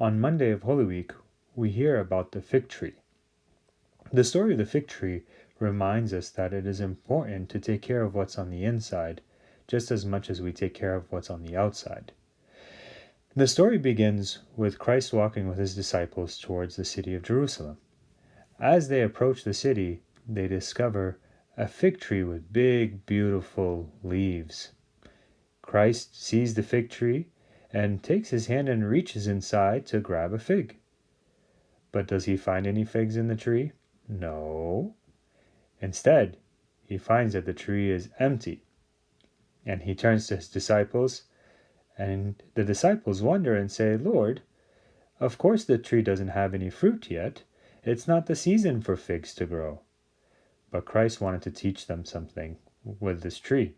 On Monday of Holy Week, we hear about the fig tree. The story of the fig tree reminds us that it is important to take care of what's on the inside, just as much as we take care of what's on the outside. The story begins with Christ walking with his disciples towards the city of Jerusalem. As they approach the city, they discover a fig tree with big, beautiful leaves. Christ sees the fig tree and takes his hand and reaches inside to grab a fig. But does he find any figs in the tree? No. Instead, he finds that the tree is empty. And he turns to his disciples, and the disciples wonder and say, "Lord, of course the tree doesn't have any fruit yet. It's not the season for figs to grow." But Christ wanted to teach them something with this tree.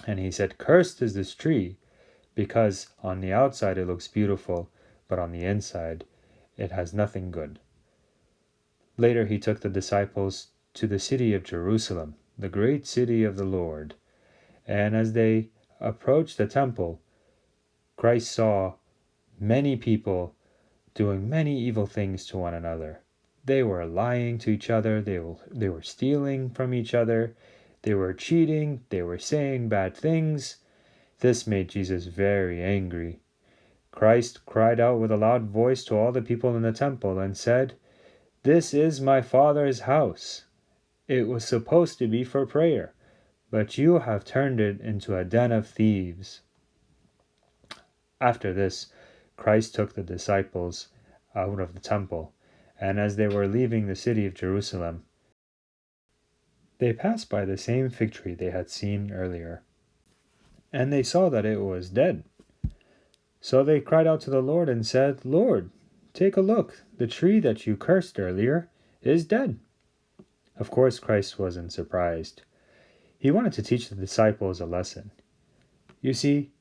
And he said, "Cursed is this tree, because on the outside it looks beautiful, but on the inside it has nothing good." Later he took the disciples to the city of Jerusalem, the great city of the Lord. And as they approached the temple, Christ saw many people doing many evil things to one another. They were lying to each other, they were stealing from each other, they were cheating, they were saying bad things. This made Jesus very angry. Christ cried out with a loud voice to all the people in the temple and said, "This is my Father's house. It was supposed to be for prayer, but you have turned it into a den of thieves." After this, Christ took the disciples out of the temple, and as they were leaving the city of Jerusalem, they passed by the same fig tree they had seen earlier, and they saw that it was dead. So they cried out to the Lord and said, "Lord, take a look, the tree that you cursed earlier is dead." Of course, Christ wasn't surprised. He wanted to teach the disciples a lesson. You see,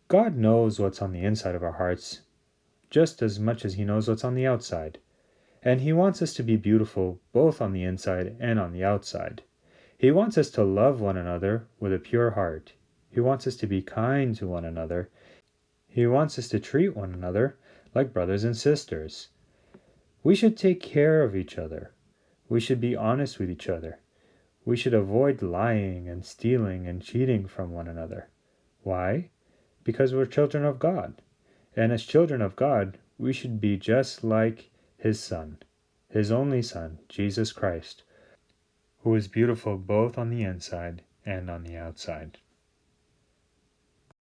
God knows what's on the inside of our hearts just as much as he knows what's on the outside. And he wants us to be beautiful both on the inside and on the outside. He wants us to love one another with a pure heart. He wants us to be kind to one another. He wants us to treat one another like brothers and sisters. We should take care of each other. We should be honest with each other. We should avoid lying and stealing and cheating from one another. Why? Because we're children of God. And as children of God, we should be just like his Son, his only Son, Jesus Christ, who is beautiful both on the inside and on the outside.